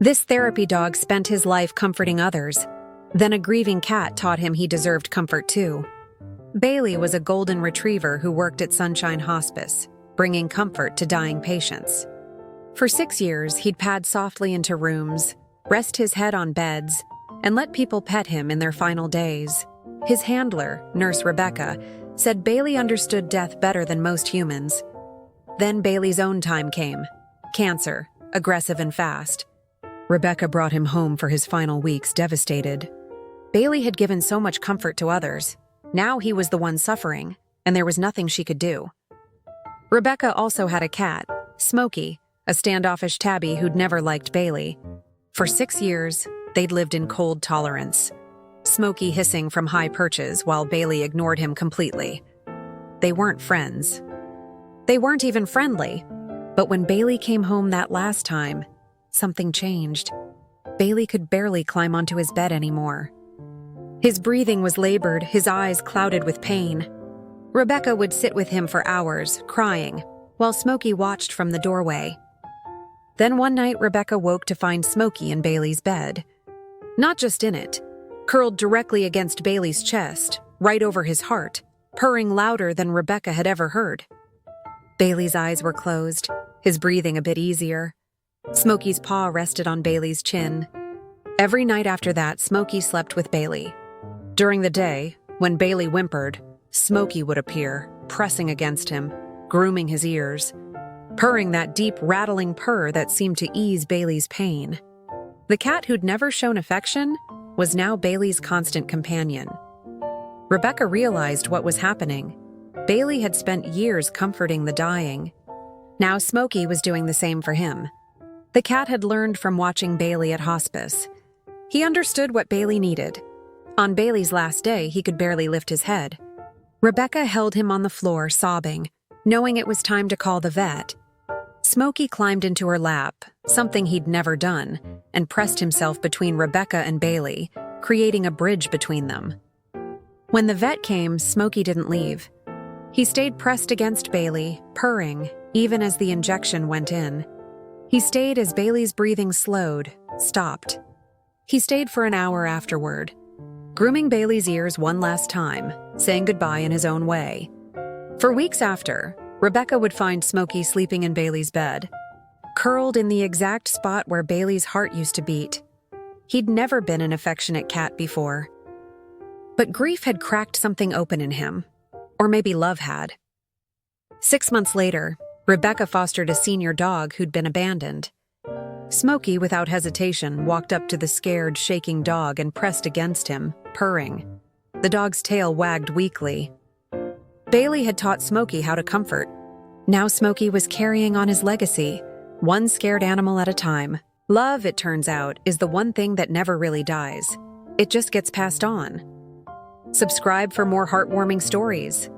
This therapy dog spent his life comforting others. Then a grieving cat taught him he deserved comfort too. Bailey was a golden retriever who worked at Sunshine Hospice, bringing comfort to dying patients. For 6 years, he'd pad softly into rooms, rest his head on beds, and let people pet him in their final days. His handler, Nurse Rebecca, said Bailey understood death better than most humans. Then Bailey's own time came. Cancer, aggressive and fast. Rebecca brought him home for his final weeks, devastated. Bailey had given so much comfort to others. Now he was the one suffering, and there was nothing she could do. Rebecca also had a cat, Smokey, a standoffish tabby who'd never liked Bailey. For 6 years, they'd lived in cold tolerance, Smokey hissing from high perches while Bailey ignored him completely. They weren't friends. They weren't even friendly. But when Bailey came home that last time, something changed. Bailey could barely climb onto his bed anymore. His breathing was labored, his eyes clouded with pain. Rebecca would sit with him for hours, crying, while Smokey watched from the doorway. Then one night, Rebecca woke to find Smokey in Bailey's bed. Not just in it, curled directly against Bailey's chest, right over his heart, purring louder than Rebecca had ever heard. Bailey's eyes were closed, his breathing a bit easier. Smokey's paw rested on Bailey's chin. Every night after that, Smokey slept with Bailey. During the day, when Bailey whimpered, Smokey would appear, pressing against him, grooming his ears, purring that deep, rattling purr that seemed to ease Bailey's pain. The cat who'd never shown affection was now Bailey's constant companion. Rebecca realized what was happening. Bailey had spent years comforting the dying. Now Smokey was doing the same for him. The cat had learned from watching Bailey at hospice. He understood what Bailey needed. On Bailey's last day, he could barely lift his head. Rebecca held him on the floor, sobbing, knowing it was time to call the vet. Smokey climbed into her lap, something he'd never done, and pressed himself between Rebecca and Bailey, creating a bridge between them. When the vet came, Smokey didn't leave. He stayed pressed against Bailey, purring, even as the injection went in. He stayed as Bailey's breathing slowed, stopped. He stayed for an hour afterward, grooming Bailey's ears one last time, saying goodbye in his own way. For weeks after, Rebecca would find Smokey sleeping in Bailey's bed, curled in the exact spot where Bailey's heart used to beat. He'd never been an affectionate cat before. But grief had cracked something open in him, or maybe love had. 6 months later, Rebecca fostered a senior dog who'd been abandoned. Smokey, without hesitation, walked up to the scared, shaking dog and pressed against him, purring. The dog's tail wagged weakly. Bailey had taught Smokey how to comfort. Now Smokey was carrying on his legacy, one scared animal at a time. Love, it turns out, is the one thing that never really dies. It just gets passed on. Subscribe for more heartwarming stories.